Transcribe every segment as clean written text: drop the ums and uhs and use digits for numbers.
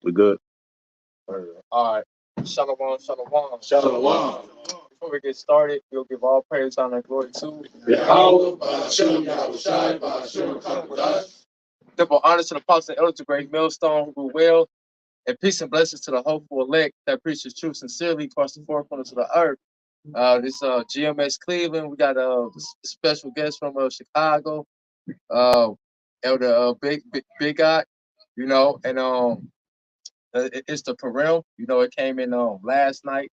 We good. All right. Shalom, shalom. Shalom. Before we get started, we'll give all praise, honor, and glory to YAHAWAH, BAHASHAM, YAHAWASHI, BAHASHAM, HAQADASH. double honor to the apostles and elders, to great millstone who will, and peace and blessings to the hopeful elect that preaches truth sincerely across the four corners of the earth. This GMS Cleveland. We got a special guest from Chicago, uh, Elder Big Guy, and it's the Purim. It came in last night.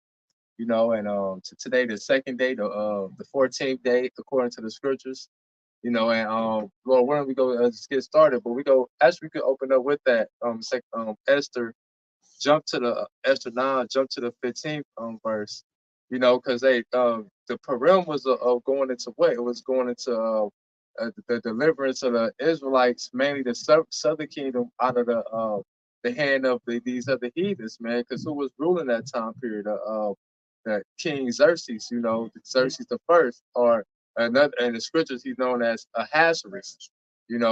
And today the second day, the 14th day according to the scriptures. And Lord, when we go just get started, but we could open up with that Esther, jump to the Esther 9, jump to the 15th verse. Because the Purim was going into what? It was going into the deliverance of the Israelites, mainly the southern kingdom, out of the hand of these other heathens, man. Because who was ruling that time period? The King Xerxes, Xerxes the first, or another in the scriptures he's known as Ahasuerus, and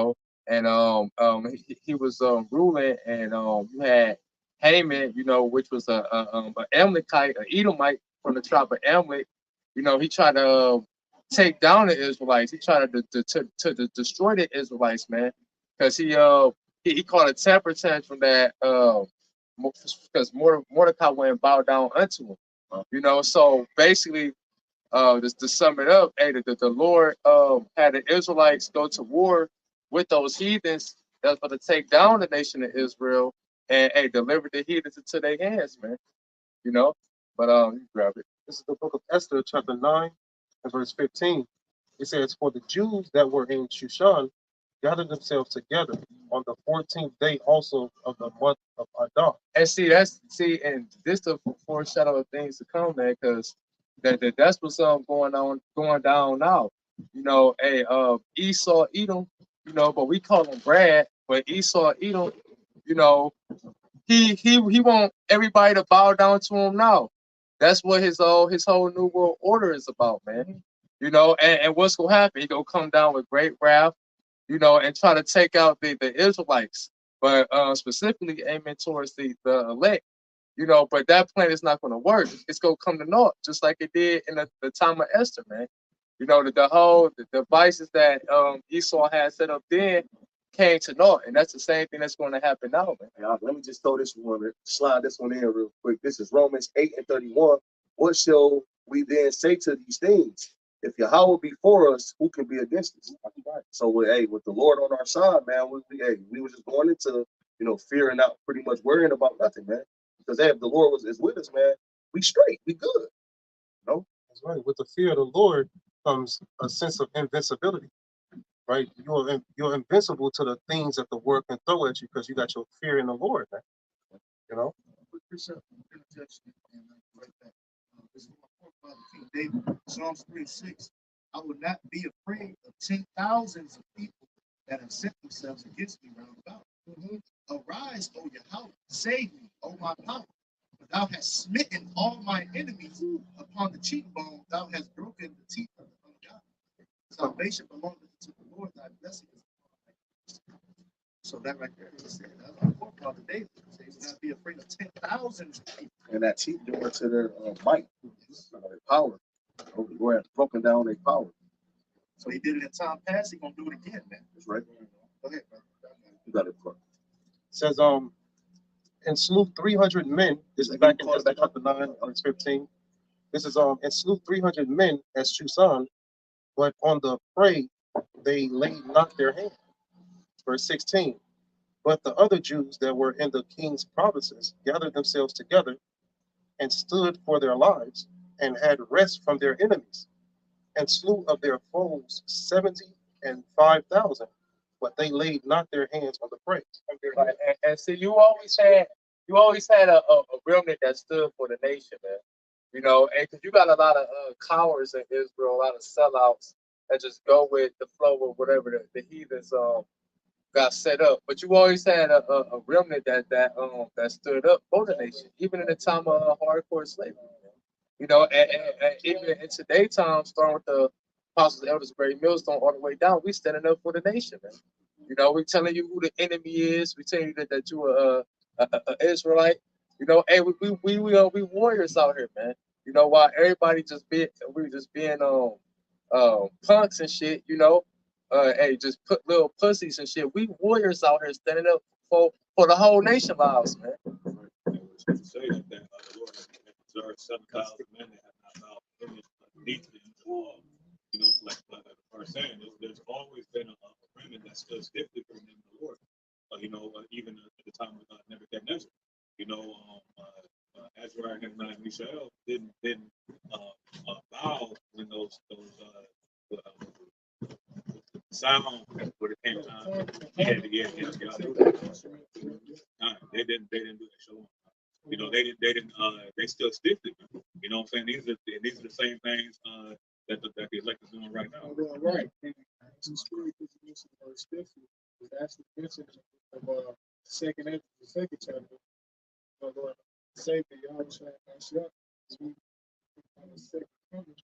he was ruling, and you had Haman, which was a Amalekite, an Edomite from the tribe of Amalek. He tried to take down the Israelites. He tried to destroy the Israelites, man, because he caught a temper tantrum that because Mordecai went and bowed down unto him. So basically, just to sum it up, hey, the Lord had the Israelites go to war with those heathens that's going to take down the nation of Israel, and hey, deliver the heathens into their hands, man. But you grab it. This is the book of Esther, chapter 9, and verse 15. It says, "For the Jews that were in Shushan gathered themselves together on the 14th day also of the month of Adar." And and this the foreshadow of things to come, man, because that's what's going down now. Hey, Esau Edom, but we call him Brad, but Esau Edom, you know, he want everybody to bow down to him now. That's what his whole new world order is about, man. And what's gonna happen? He gonna come down with great wrath, and try to take out the Israelites, but specifically aiming towards the elect. But that plan is not going to work. It's going to come to naught, just like it did in the time of Esther, man. The devices that Esau had set up then came to naught, and that's the same thing that's going to happen now, man. Yeah, let me just throw this one, slide this one in real quick. This is Romans 8 and 31. What shall we then say to these things? If Yahweh be for us, who can be against us? So, hey, with the Lord on our side, man, we were just going into, fearing out, pretty much worrying about nothing, man. Because hey, if the Lord is with us, man, we straight, we good. That's right. With the fear of the Lord comes a sense of invincibility, right? You're invincible to the things that the world can throw at you because you got your fear in the Lord, man. This is my forefather, King David, Psalms 3:6. I will not be afraid of 10,000s of people that have set themselves against me round about. Arise, O Yahweh, save me, O my power. For thou hast smitten all my enemies upon the cheekbone, thou hast broken the teeth of the ungodly. Salvation belongeth to the Lord, thy blessing is upon me. So that right there is saying, that's our forefather David. So he would not be afraid of 10,000s of people. And that teeth doing to their might, their power. We're broken down their power. So he did it in time past, he's gonna do it again, man. That's right. Go ahead, brother. You got it, bro. It says, and slew 300 men. This is back in chapter 9, verse 15. This is and slew 300 men at Shushan, but on the prey they laid not their hand. Verse 16. But the other Jews that were in the king's provinces gathered themselves together and stood for their lives, and had rest from their enemies, and slew of their foes 70 and 5,000, but they laid not their hands on the prey. And see, you always had a remnant that stood for the nation, man. And because you got a lot of cowards in Israel, a lot of sellouts that just go with the flow of whatever the heathens got set up. But you always had a remnant that stood up for the nation, even in the time of hardcore slavery. And even in today's time, starting with the apostles, elders, great millstone, all the way down, we standing up for the nation, man. We telling you who the enemy is. We telling you that you're Israelite. You know, hey, we warriors out here, man. You know, while everybody just being punks and shit, you know, hey, just put little pussies and shit. We warriors out here standing up for the whole nation lives, man. Say that the Lord has observed 7,000 men that have not bowed deeply into the law. You know, like the first saying, there's always been a remnant that stood stiffly for the name of the Lord. You know, even at the time of Nebuchadnezzar, you know, Ashar and Mishael didn't bow when those sound when it came time. Yeah. They didn't do that. Shalom. You know, they still stiffly. You know what I'm saying? These are the same things that the elect is doing right now. Right. And it's true because you mentioned the word stiffly. It's actually mentioned of the second chapter. Lord, Savior, YAHWASHI, Ashar, as we on the second coming,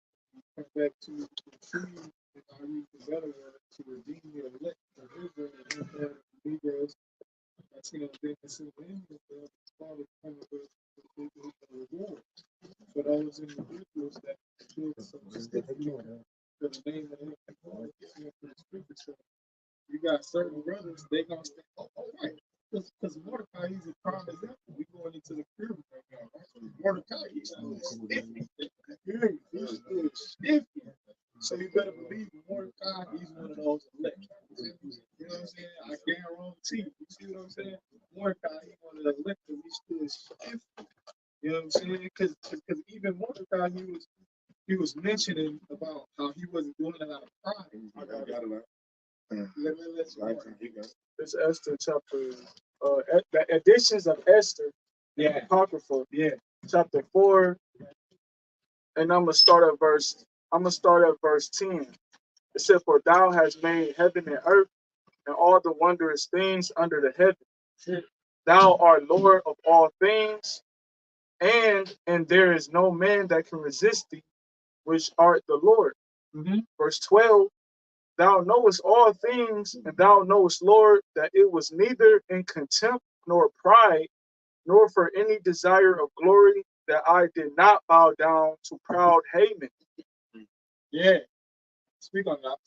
come back to retrieve, and I use the better word, to redeem the elect of Israel and the Negroes. That's him being considered in the Father coming with the reward for those individuals that feel so stiffly for the name of the Lord, for the scripture. You got certain brothers, they gonna say, oh, right. Because Mordecai, he's a prime example. We going into the Purim right now, right? Mordecai, he's still stiffy. He's still stiffy. So you better believe Mordecai, he's one of those elect. You know what I'm saying? I guarantee. You see what I'm saying? Mordecai, he's one of the elect, and he's still stiffy. You know what I'm saying? Because even Mordecai, he was mentioning about how he wasn't doing it out of pride. I got it. It's Esther chapter, the editions of Esther, yeah, Apocrypha, yeah, chapter 4, and I'm gonna start at verse 10. It said, "For thou hast made heaven and earth and all the wondrous things under the heaven. Thou art Lord of all things, and there is no man that can resist thee, which art the Lord." Verse 12. Thou knowest all things, and thou knowest, Lord, that it was neither in contempt nor pride, nor for any desire of glory, that I did not bow down to proud Haman. Yeah, speak on that.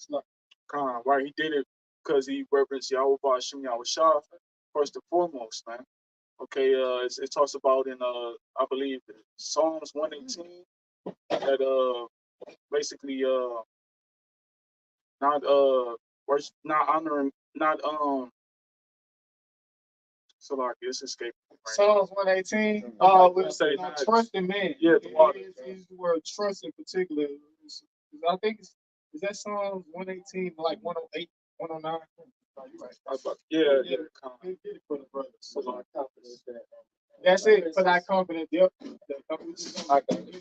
Right, he did it because he reverenced Yahweh BAHASHAM Yahushua first and foremost, man. Okay, it talks about in I believe Psalms 118 that basically not honoring, not so like it's escaping. Right? Psalms 118. We'll say not trusting man. Yeah, use the word trust in particular. I think is that Psalms 118 like 108, 109. Oh, you're right. Yeah. For the brothers. So my confidence that. That's it for that confidence. Yep. I got it.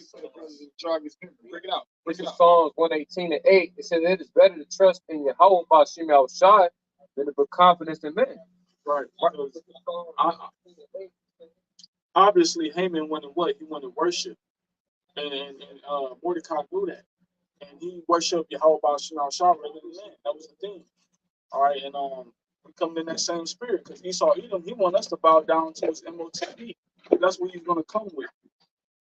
Break it out. This is Psalms 118:8. It says it is better to trust in Yahweh BAHASHAM Yahushua than to put confidence in men. Right. Obviously, Haman wanted what? He wanted worship, and Mordecai knew that, and he worshipped Yahweh BAHASHAM Yahushua rather than man. That was the thing. All right, and we come in that same spirit because Esau Edom, he want us to bow down to his MOTB. That's what he's going to come with.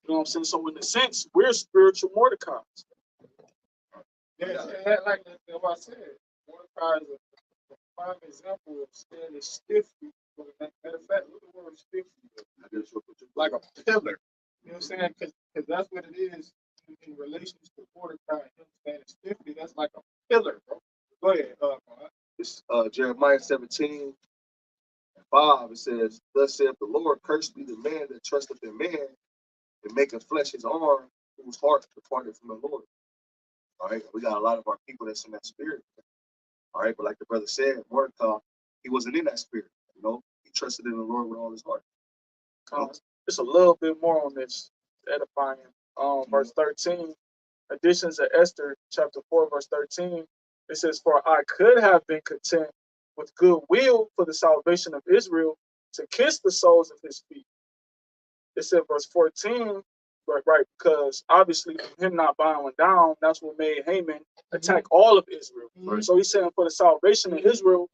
You know what I'm saying? So in a sense, we're spiritual Mordecais. Yeah, like what I said, Mordecai is a prime example of standing stiffly. Matter of fact, look at the word stiffly. Like a pillar. You know what I'm saying? Because that's what it is in relation to Mordecai. Him standing stiffly, that's like a pillar, bro. Go ahead. It's Jeremiah 17:5. It says, "Thus saith the Lord, cursed be the man that trusteth in man, and maketh flesh his arm, whose heart departed from the Lord." All right, we got a lot of our people that's in that spirit. All right, but like the brother said, Mordecai, he wasn't in that spirit. You know, he trusted in the Lord with all his heart. Just a little bit more on this edifying. Verse 13, additions of Esther, chapter 4, verse 13. It says, "For I could have been content with good will for the salvation of Israel to kiss the soles of his feet." It said, verse 14, right, because obviously him not bowing down, that's what made Haman attack all of Israel. So he's saying for the salvation of Israel,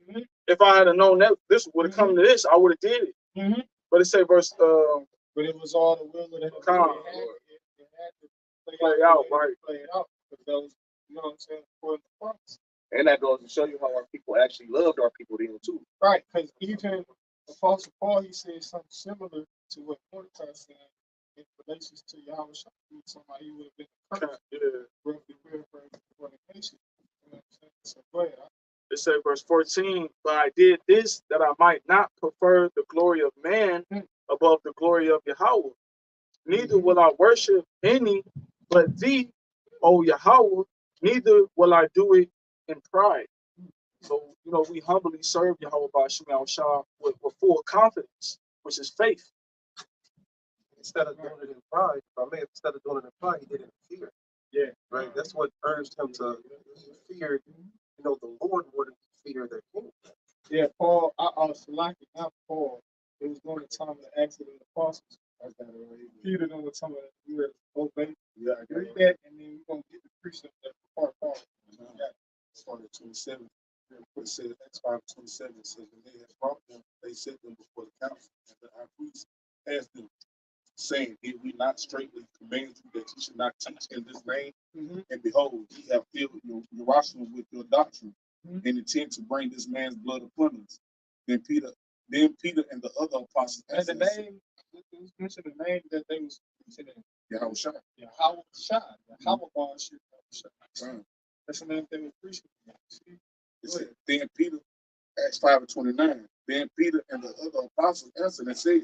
if I had known that this would have come to this, I would have did it. But it say verse but it was all the will of the Lord. It had to play out, right? Play it out. Because that was, you know what I'm saying, for the promise. And that goes to show you how our people actually loved our people then too. Right, because even the Apostle Paul, he said something similar to what Mordecai said in relation to YAHWASHI. Somebody would have been cursed, roughly paraphrasing for the nation. You know what I'm saying? So go ahead. It said verse 14, but I did this that I might not prefer the glory of man above the glory of Yahweh. Neither will I worship any but thee, O Yahweh, neither will I do it in pride. So, you know, we humbly serve Yahweh Ba'asham with full confidence, which is faith. Instead of doing it in pride, instead of doing it in pride, he did it in fear. Yeah. Right? That's what urged him to, he feared, you know, the Lord more than he feared their king. Yeah, Paul, I was lucky, not Paul. It was during the time of the Acts of the Apostles. Peter done with some of the you obey. Yeah, I read that, and then we're gonna get the precept that part. Started 27. It said Acts 5:27 says, when they had brought them, they set them before the council, and the high priest asked them, saying, did we not straightly command you that you should not teach in this name? And behold, ye have filled your Jerusalem with your doctrine, and intend to bring this man's blood upon us. Then Peter and the other apostles and the name, mentioned the name that they was mentioning. YAHWASHI. YAHWASHI. YAHWASHI. That's the name they were preaching. It said, then Peter, Acts 5:29, then Peter and the other apostles answered and said,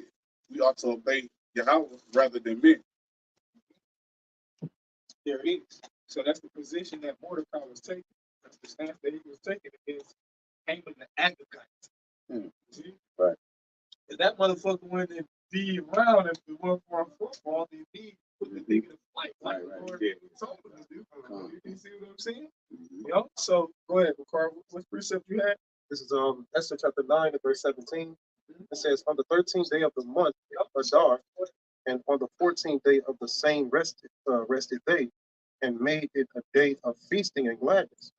we ought to obey Yahweh rather than men. There it is. So that's the position that Mordecai was taking. That's the stance that he was taking against Haman the Agagite. See? Right. If that motherfucker went and be around if it weren't for our football, then he put the thing in flight like the Lord told him to do. You see what I'm saying? Yep. So go ahead, Ricardo. What precept you had? This is Esther chapter 9 and verse 17. It says, on the 13th day of the month, Ashar, and on the 14th day of the same rested day, and made it a day of feasting and gladness.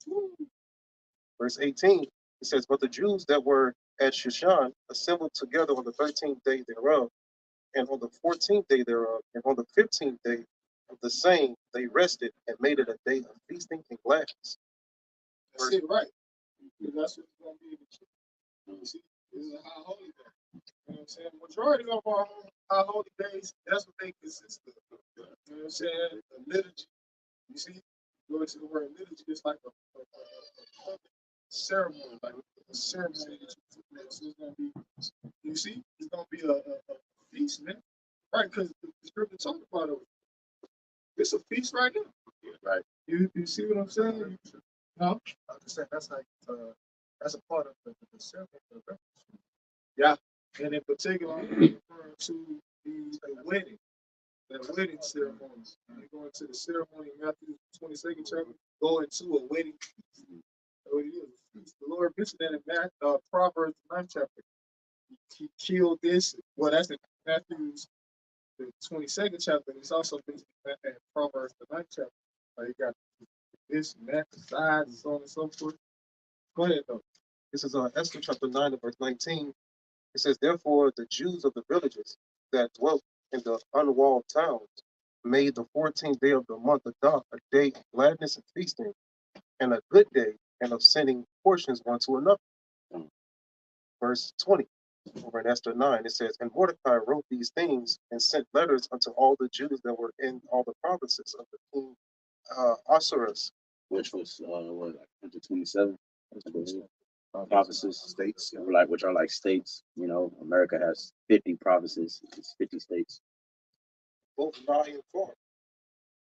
Verse 18, it says, but the Jews that were at Shushan assembled together on the 13th day thereof, and on the 14th day thereof, and on the 15th day of the same, they rested and made it a day of feasting and gladness. That's it, right. Because that's what's going to be the truth. You see, this is a high holy day. You know what I'm saying? Majority of our high holy days, that's what they consist of. You know what I'm saying? The liturgy. You see, go to the word liturgy, it's like a public ceremony, like a ceremony that you do. So it's going to be, you see, it's going to be a feast, man. Right, because the scripture talked about it. It's a feast right now. Right. You see what I'm saying? No? I understand that's like that's a part of the ceremony. Yeah. And in particular, I'm referring to the wedding. The wedding ceremony. You go into the ceremony in Matthew 22nd chapter, go into a wedding feast. That's what it is. The Lord mentioned that in Proverbs 9th chapter. He killed this. Well, that's in Matthew's the 22nd chapter. It's also mentioned in Proverbs the 9th chapter. You got this and that, the sides, and so on and so forth. Go ahead, though. This is Esther chapter 9 and verse 19. It says, therefore, the Jews of the villages that dwelt in the unwalled towns made the 14th day of the month Adar a day of gladness and feasting, and a good day, and of sending portions one to another. Verse 20, over in Esther 9, it says, and Mordecai wrote these things and sent letters unto all the Jews that were in all the provinces of the king Ahasuerus. Which was what, like 27 provinces, states, like which are like states. You know, America has 50 provinces. It's 50 states. Both nigh and far.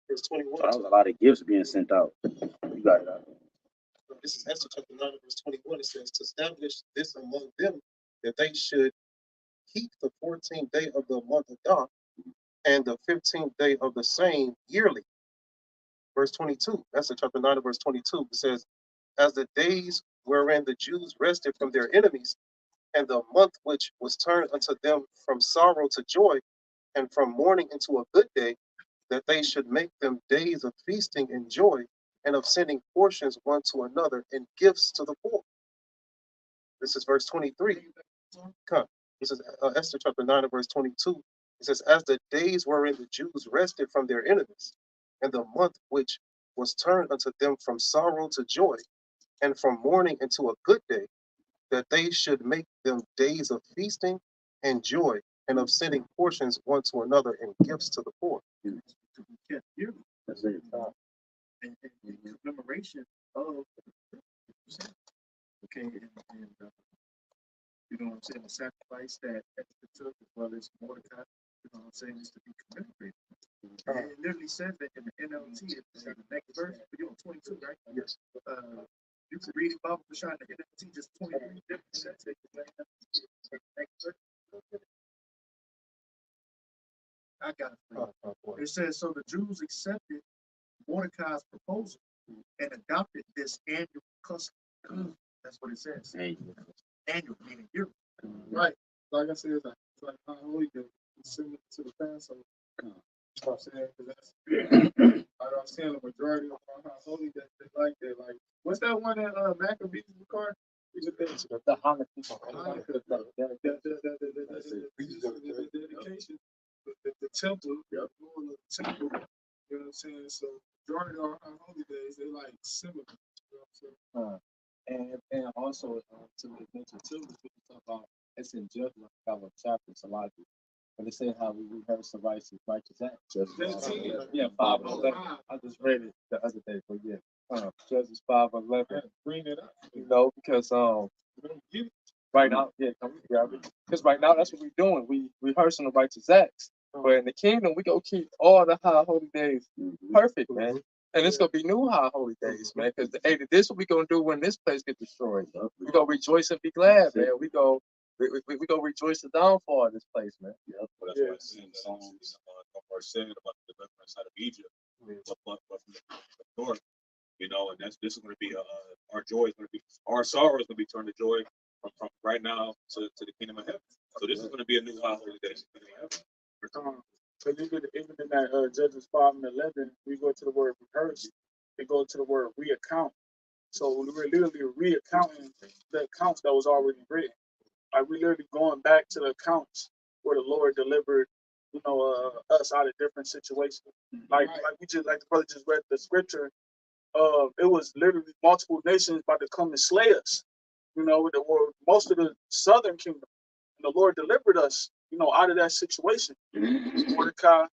Verse 21. So that was a lot of gifts being sent out. You got it out. This is Esther chapter 9 verse 21. It says, to establish this among them, that they should keep the 14th day of the month Adar and the 15th day of the same yearly. Verse 22, that's chapter 9 verse 22. It says, as the days wherein the Jews rested from their enemies, and the month which was turned unto them from sorrow to joy, and from mourning into a good day, that they should make them days of feasting and joy, and of sending portions one to another and gifts to the poor. This is verse 23. Come. It says, Esther chapter 9 and verse 22. It says, as the days wherein the Jews rested from their enemies, and the month which was turned unto them from sorrow to joy, and from mourning into a good day, that they should make them days of feasting and joy, and of sending portions one to another and gifts to the poor. To be kept yearly. That's it. And commemoration of okay, and you know what I'm saying, the sacrifice that Esther took as well as Mordecai, you know what I'm saying, is to be commemorated. And it literally says that in the NLT, it's the next verse, but you're on 22, right? Yes. You can read Bible for shot in the NLT, just 23 different sets. Next verse. I got it for you. It says, so the Jews accepted Mordecai's proposal and adopted this annual custom. That's what it says. Annual, meaning yearly. Right. Like I said, it's like High Holy Day. It's similar to the Passover. You know what I'm saying? Because that's, I'm saying the majority of our High Holy Day, they like that. Like, what's that one that Maccabees record? The Hanukkah. The dedication, the temple, the temple, you know what I'm saying? So, majority of our High Holy Days, they like similar. You know what I'm saying? And also to mention too, we talk about it's in Judgment, our chapter, it's a lot of it. But they say how we rehearse the righteous acts. Yeah, 5:11. I just read it the other day, but yeah, Judges 5:11. Bring it up. You know, because right now, yeah, come grab it. Because right now that's what we're doing. We rehearsing the righteous acts. But in the kingdom, we go keep all the high holy days perfect, man. And it's gonna be new high holy days, man. Because hey, this is what we gonna do when this place gets destroyed. We gonna rejoice and be glad, man. We go rejoice the downfall of this place, man. Yep. But that's why I see in the Psalms, are said about the deliverance out of Egypt, but from the north, you know, and this is going to be our joy is going to be, our sorrow is going to be turned to joy from right now to the kingdom of heaven. So this is going to be a new high holy day. Because even in that Judges 5:11, we go to the word rehearse, we go to the word reaccount. So we're literally reaccounting the accounts that was already written. Like we're literally going back to the accounts where the Lord delivered, you know, us out of different situations. Like the brother just read the scripture. It was literally multiple nations about to come and slay us. You know, most of the southern kingdom, and the Lord delivered us, you know, out of that situation. Mordecai,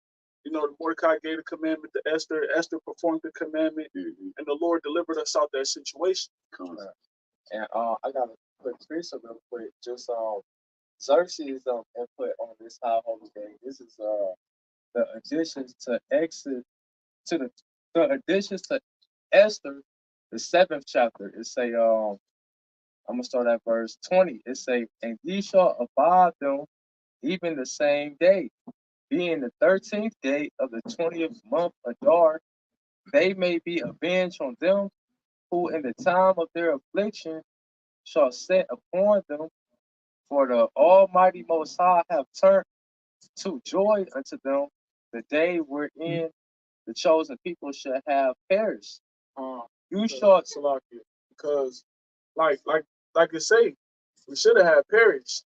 you know, Mordecai gave the commandment to Esther. Esther performed the commandment, and the Lord delivered us out of that situation. And I got to put Teresa real quick. Just Xerxes' input on this high holy day. This is the additions to the additions to Esther, the 7th chapter. It say I'm gonna start at verse 20. It say, and ye shall abide them even the same day, being the 13th day of the 20th month Adar, they may be avenged on them who in the time of their affliction shall set upon them, for the Almighty Most High have turned to joy unto them the day wherein the chosen people shall have perished. You shall Salakia, because like you say, we should have had perished,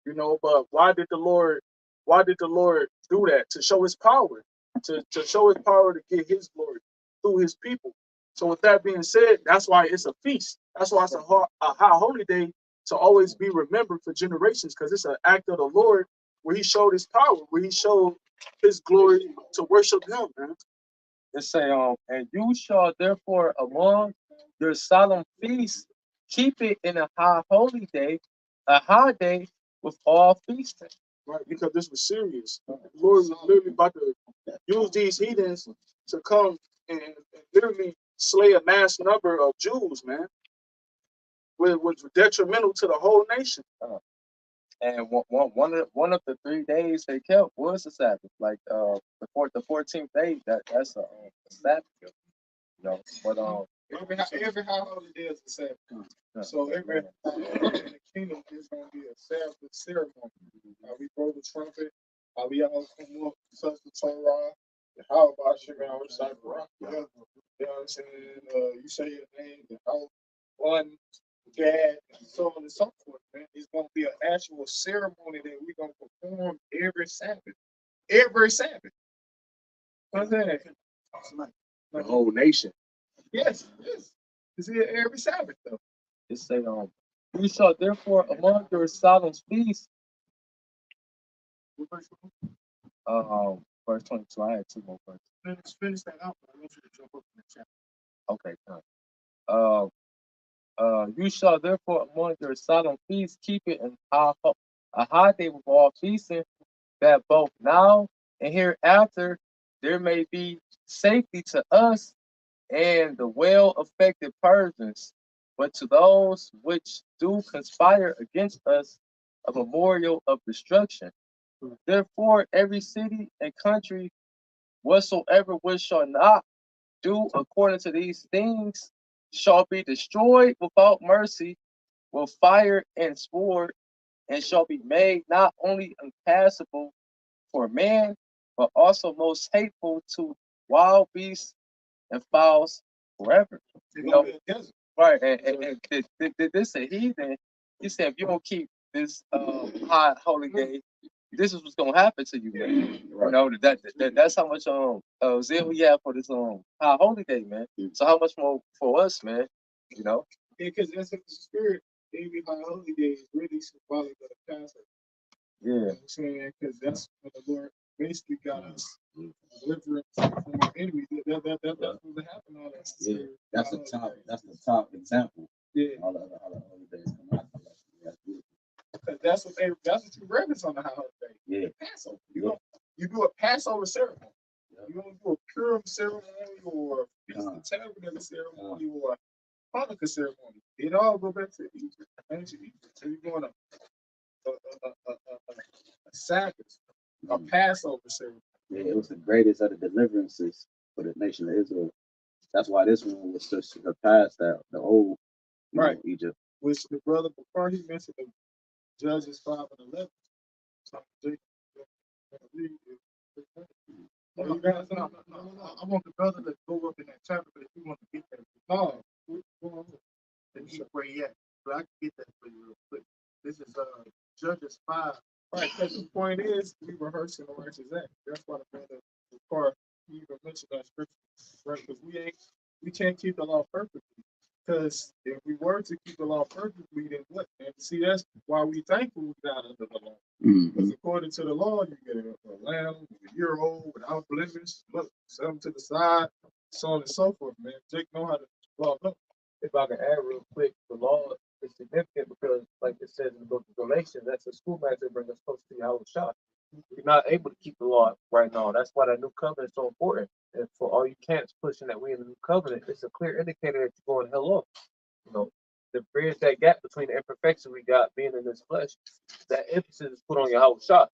you know, but why did the Lord do that? To show his power, to show his power to get his glory through his people. So with that being said, that's why it's a feast. That's why it's a high holy day to always be remembered for generations, because it's an act of the Lord where he showed his power, where he showed his glory to worship him, man. It say, and you shall therefore among your solemn feasts keep it in a high holy day, a high day with all feasting. Right, because this was serious. The Lord was literally about to use these heathens to come and literally slay a mass number of Jews, man. Which was detrimental to the whole nation. And one of the 3 days they kept was the Sabbath. Like the 14th day, that's a Sabbath. You know, but every high holiday is a Sabbath. So every in the kingdom is gonna be a Sabbath ceremony. We blow the trumpet, we all come up, touch the Torah, YAHAWASHI, man, we start to rock together. You know what I'm saying? You say your name, one, that, and so on and so forth, man. It's gonna be an actual ceremony that we're gonna perform every Sabbath. Every Sabbath. What's that? The whole nation. Yes, yes. It's here every Sabbath though. It say, you shall therefore among your solemn feasts, verse 22. I had two more verses. Finish that out, but I want you to jump up in the chat. Okay, done. You shall therefore among your solemn feasts keep it in a high day with all feasting, that both now and hereafter there may be safety to us and the well-affected Persians, but to those which do conspire against us a memorial of destruction. Therefore, every city and country whatsoever which shall not do according to these things shall be destroyed without mercy with fire and sword, and shall be made not only impassable for man, but also most hateful to wild beasts and fowls forever. You know, right? And this a heathen. He said, if you don't keep this high holy day, this is what's gonna happen to you, man. You know that's how much zeal we have for this high holy day, man. So how much more for us, man? You know? Because that's in the spirit. Every high holy day is really symbolic of the Passover. Yeah. You know what I'm saying? Because that's when the Lord basically got us deliverance from our enemies. That's what happened all that. Yeah, that's the top. That's the top example. Yeah. All the other holidays come out. That's beautiful. Because that's what you reference on the high holy day. Yeah. Passover. You do a Passover ceremony. Yeah. You don't do a Purim ceremony or a Feast of Tabernacle ceremony or a Hanukkah ceremony. It all go back to Egypt, ancient Egypt. So you're doing a Sabbath, a Passover ceremony. Yeah, it was the greatest of the deliverances for the nation of Israel. That's why this one was to surpass that the old Egypt. Which the brother before he mentioned the Judges 5 and 11. So I want the brother to go up in that chapter, but if you want to get that, then he where he at. But I can get that for you real quick. This is Judges 5. Right, because the point is we rehearsing the righteous act. That's why the brother before he even mentioned that scripture, right? Because we can't keep the law perfectly. Because if we were to keep the law perfectly, then what? And see, that's why we thankful we got under the law. Because according to the law, you get a lamb, a year old, without blemish, look, set them to the side, so on and so forth, man. Jake know how to law up. If I can add real quick, the law is significant because, like it says in the book of Galatians, that's a schoolmaster to bring us close to YAHWAH. You're not able to keep the law right now. That's why that new covenant is so important. And for all you camps pushing that we in the new covenant, it's a clear indicator that you're going hell off. You know, to bridge that gap between the imperfection we got being in this flesh, that emphasis is put on YAHWAH.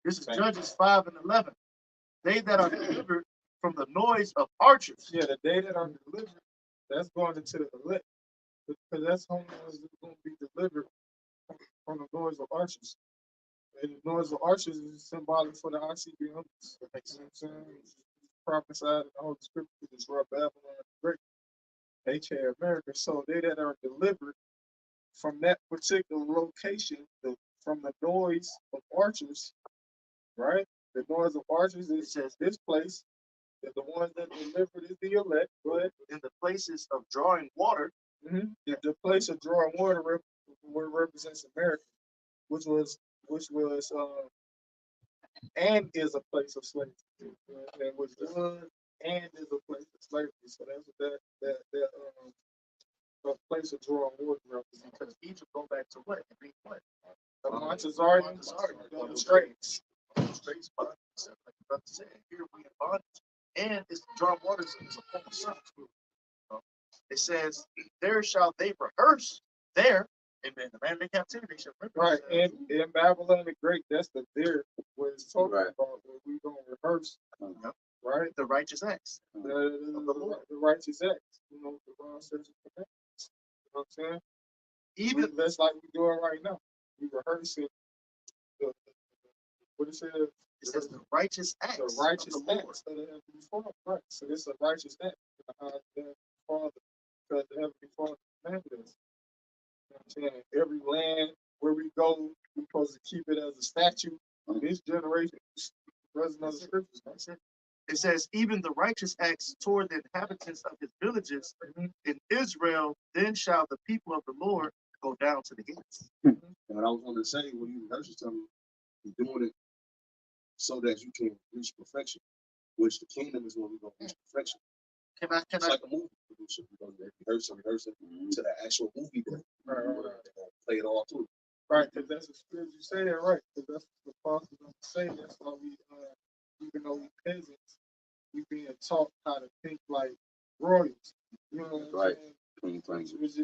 This is Judges 5 and 11. They that are delivered from the noise of archers. Yeah, the day that are delivered, that's going into the elect. Because that's how is going to be delivered from the noise of archers. And the noise of archers is symbolic for the ICBM. That makes sense. It's prophesied in the Holy Scripture to disrupt Babylon the Great, HA America. So they that are delivered from that particular location, from the noise of archers, right? The noise of archers, it says this place, that the ones that delivered is the elect, but in the places of drawing water. The place of drawing water represents America, which was and is a place of slavery. And was done and is a place of slavery. So that's what that place of drawing water represents. Because Egypt go back to what? It means what? The Montezardians, the Straits. Straits, bondage, like the brother said. Here we in bondage. And it's drawing waters is a form of son. It says, there shall they rehearse there, and then the land in captivity shall remember. Right, and in Babylon the Great, that's the there where it's talking about where we gonna rehearse. Right, the righteous acts. The righteous acts. You know, the wrong says commandments. You know what I'm saying? Even that's like we're doing right now. We rehearsing what it says. It says the righteous acts. The righteous acts that have been performed. Right. So it's a righteous act. The Father because the Heavenly Father commanded us. You know what I'm saying? Every land where we go, we're supposed to keep it as a statue of this generation. Brothers and other scriptures. That's it. It says, even the righteous acts toward the inhabitants of his villages in Israel, then shall the people of the Lord go down to the gates. And what I was going to say, when you rehearse it, tell me, you're doing it so that you can reach perfection, which the kingdom is when we're going to reach perfection. It's like a movie producer. We're going to rehearse it to the actual movie day. Right. They're going to play it all through. Right, because that's the scripture you say that right. Because that's what the apostles don't say. That's why we, even though we peasants, we being taught how to think like royals. You know what I'm Right. saying? Clean language. It's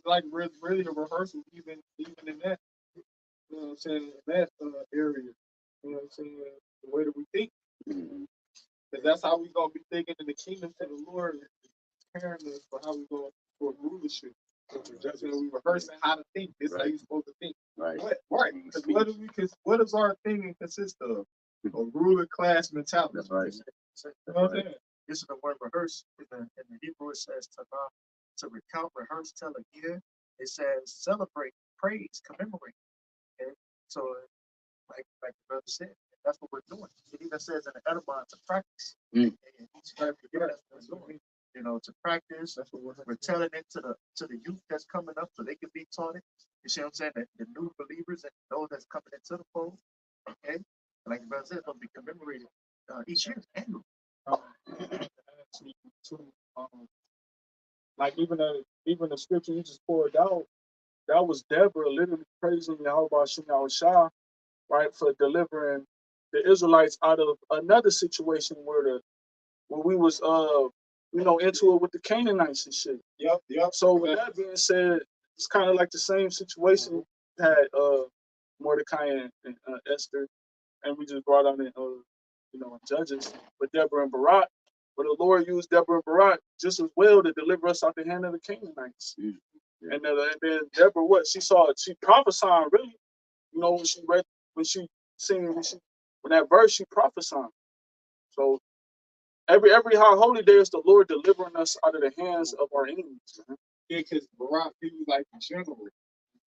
like really a rehearsal, even in that. You know what I'm saying? In that area. You know what I'm saying? The way that we think. Mhm. Because that's how we gonna be thinking in the kingdom to the Lord, preparing us for how we go for rulership. That's when we rehearsing how to think. This is how you're supposed to think. Right. Right. Because what does our thinking consist of? A ruler class mentality. That's right. You know what I'm saying? This is the word rehearse. In the Hebrew, it says to recount, rehearse, tell again. It says celebrate, praise, commemorate. Okay? So, like the brother said, that's what we're doing. It even says in the Edabon to practice. Mm. And each time we do, that's what we're doing. You know, to practice. That's what we're telling it to the youth that's coming up, so they can be taught it. You see what I'm saying? The new believers and those that's coming into the fold. Okay, like the brother said, it'll be commemorated each year, annually. Like even the scripture you just poured out, that was Deborah literally praising YAHWAH, right, for delivering the Israelites out of another situation where we was into it with the Canaanites and shit. Yep. So with that being said, it's kind of like the same situation had Mordecai and Esther, and we just brought on in Judges with Deborah and Barak. But the Lord used Deborah and Barak just as well to deliver us out the hand of the Canaanites. Yeah. And then Deborah, she prophesying really, when that verse she prophesied. So every high holy day is the Lord delivering us out of the hands of our enemies. Man. Yeah, because Barak, he was like the general.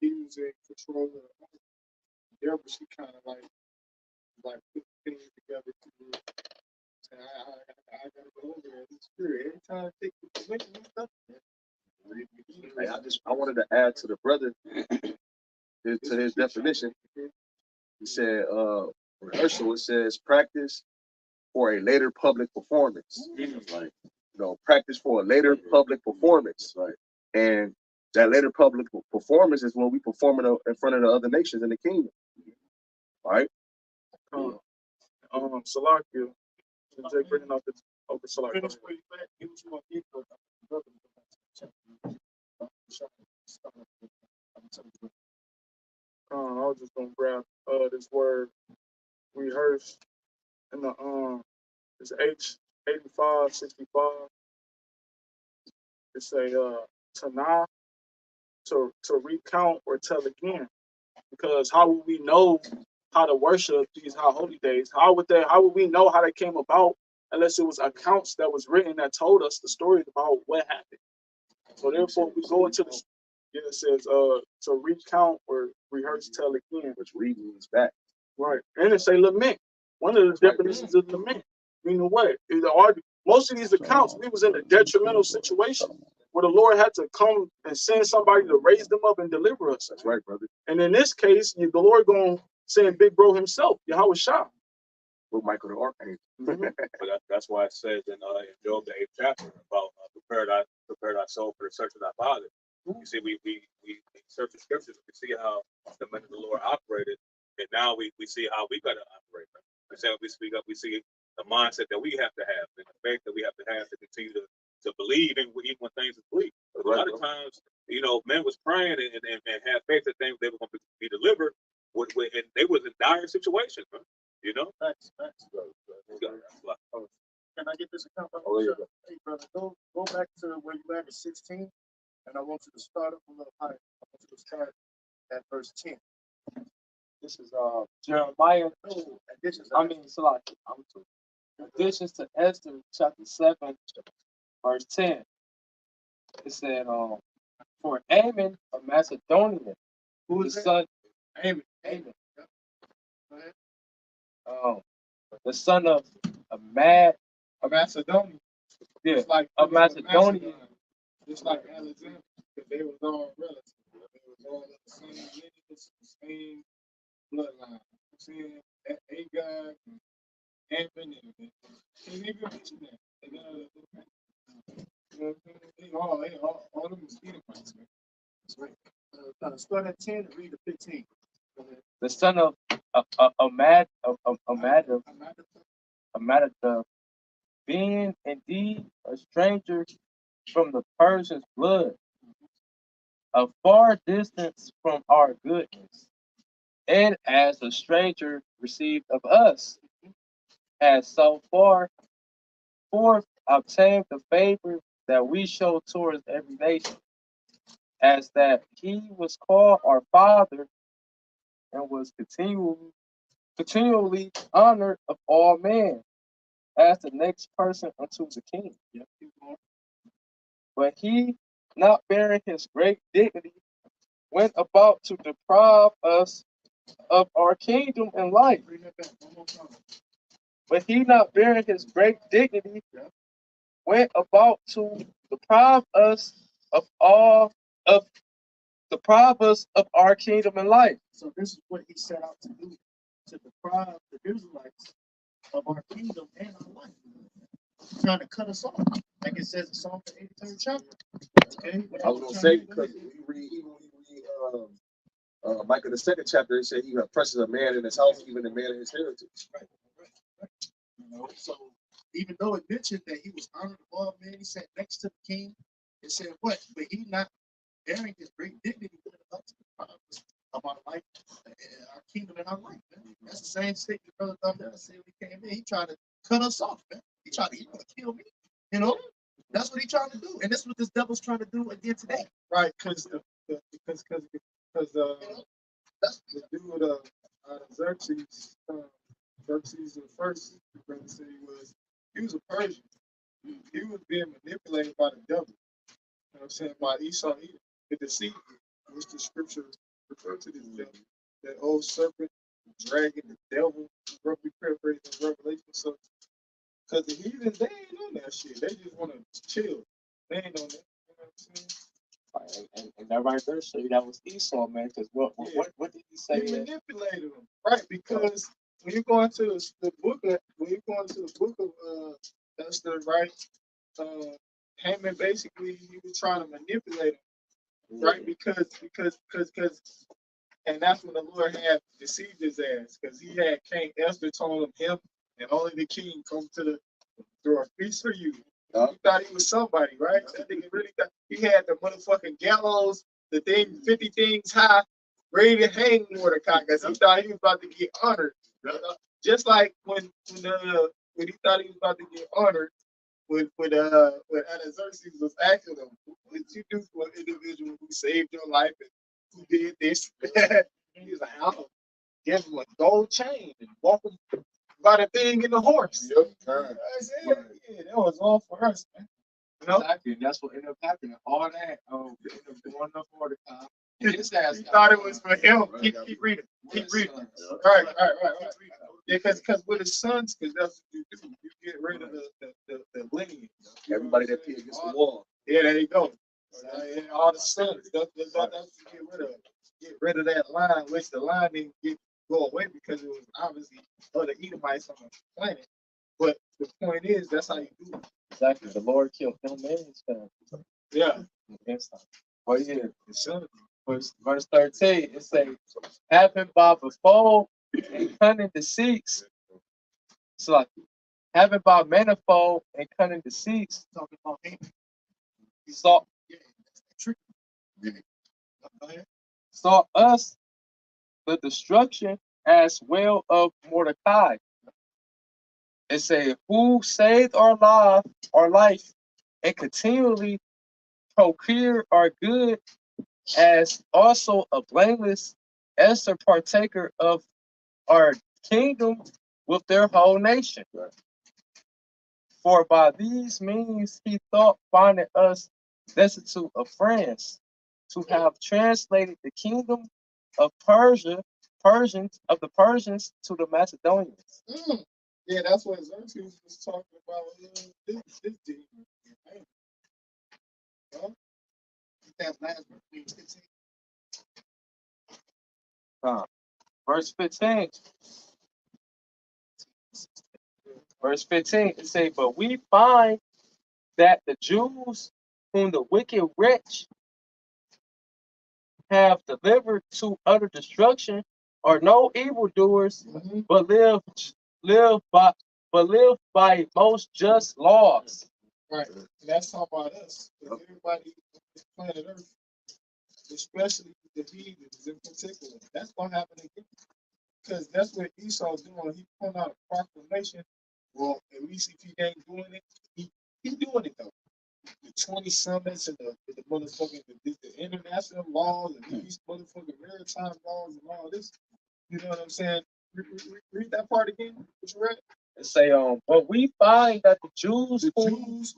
He was in control of the army. Deborah, she kind of like put things together to I gotta go over there in the spirit. Every time I take the position and stuff. Hey, I wanted to add to the brother to his definition. He said rehearsal, it says practice for a later public performance. Right. Practice for a later public performance. Right. And that later public performance is when we perform in front of the other nations in the kingdom. All right. Salakia. Jay bringing out the Salakia. I was just gonna grab this word rehearse in the it's H8565. It's a tanah to recount or tell again. Because how would we know how to worship these high holy days? How would we know how they came about unless it was accounts that was written that told us the story about what happened? So therefore we go into the it says to recount or rehearse, tell again. Which read means back. Right. And it say lament. One of the definitions of lament. Meaning what? Most of these accounts, we was in a detrimental situation where the Lord had to come and send somebody to raise them up and deliver us. That's right, brother. And in this case, the Lord gonna send Big Bro himself, YAHWASHI. With Michael the Archangel. But that's why it says in Job the 8th chapter about prepared our soul for the search of our Father. You see, we search the scriptures, we see how the men of the Lord operated, and now we see how we gotta operate. We say we speak up, we see the mindset that we have to have, and the faith that we have to continue to believe in even when things are bleak. A lot of times, men was praying and had faith that they were going to be delivered, and they was in dire situations, man. Facts. Can I get this account? Hey, brother, go back to where you at 16, and I want you to start up a little higher. I want you to start at verse 10. This is Jeremiah. Salakia. Additions to Esther, chapter 7, verse 10. It said, for Ammon, a Macedonian, Who the is that? son, Amen. Ammon, Go ahead. the son of a mad, A Macedonian. yeah, It's like a Philip and Macedonian. Macedon. Just like Alexander, because they was all relatives. They was all of the same lineage, the same bloodline. I'm saying Agag and Ammon and even mention that. And, you know what I'm saying? All of them was Edomites, man. That's right. Start at 10 and read the 15. Go ahead. The son of Amminadab, being indeed a stranger from the Persians' blood, a far distance from our goodness, and as a stranger received of us, has so far forth obtained the favor that we show towards every nation, as that he was called our father and was continually honored of all men, as the next person unto the king. Yep, keep going. But he, not bearing his great dignity, went about to deprive us of our kingdom and life. Bring that back one more time. But he, not bearing his great dignity, Yeah. went about to deprive us of our kingdom and life. So this is what he set out to do, to deprive the Israelites of our kingdom and our life. Trying to cut us off, like it says in Psalm 83rd chapter. Okay, I was gonna say because when you read Micah the second chapter, it said he oppresses a man in his house, even a man in his heritage. Right. You know, so even though it mentioned that he was honored above men, he sat next to the king. It said what? But he not bearing his great dignity went up to the promise of our life, our kingdom and our life. Man. That's the same statement Brother Thunder said when he came in. He tried to cut us off, man. He want to kill me. You know, that's what he trying to do, and that's what this devil's trying to do again today. Right, because that's the dude Xerxes, Xerxes the first, brother said he was a Persian. He was being manipulated by the devil. You know what I'm saying? By Esau, the deceit, which the scripture referred to this devil, that old serpent, dragon, the devil, roughly paraphrased in Revelation. So, because the heathens, they ain't on that shit. They just want to chill. They ain't on that. You know what I'm saying? And that right there show you that was Esau, man. Because what did he say? He manipulated them, right? Because when you go into the book of Esther, right? Haman basically he was trying to manipulate him, right? Because and that's when the Lord had deceived his ass, because he had King Esther told him and only the king come to throw a feast for you. He thought he was somebody, right? That nigga really thought he had the motherfucking gallows, the thing 50 things high, ready to hang Mordecai, because he thought he was about to get honored. Just like when he thought he was about to get honored, when Artaxerxes was asking him, what did you do for an individual who saved your life and who did this? He was like, I'll give him a gold chain and walk him by the thing in the horse. Yep. I said, yeah, that was all for us, man. You know? Exactly, and that's what ended up happening. All that ended up going up Mordecai. And his ass He got thought it was for him. Keep reading. Keep reading. Right. Yeah, because with his sons, because that's what you do. You get rid of the lineage. Everybody that pee against the wall. Yeah, there you go. All the sons. That's what you get rid of. Get rid of that line, which the line didn't go away because it was obviously other Edomites on the planet. But the point is, that's how you do it. Exactly. The Lord killed him and his family. Yeah. But yeah, verse 13, it says, having by before and cunning deceits. So like, having by manifold and cunning deceits, Talking about him. sought us the destruction as well of Mordecai. It said, who saved our life, and continually procure our good, as also a blameless Esther partaker of our kingdom with their whole nation. For by these means he thought finding us destitute of France, to have translated the kingdom of the Persians to the Macedonians. Yeah, that's what Xerxes was talking about. This demon. Huh? That last one, please. Verse 15. Verse 15, it says, but we find that the Jews whom the wicked wretch have delivered to utter destruction are no evildoers, but live by most just laws. Right. And that's talking about us. Everybody on this planet Earth, especially the heathens in particular, that's gonna happen again. Because that's what Esau's doing. He put out a proclamation. Well, at least if he ain't doing it, he doing it though. The 20 summits and the motherfucking the international laws and these motherfucking maritime laws and all this. You know what I'm saying? Read that part again. What you read? It say, but we find that the Jews,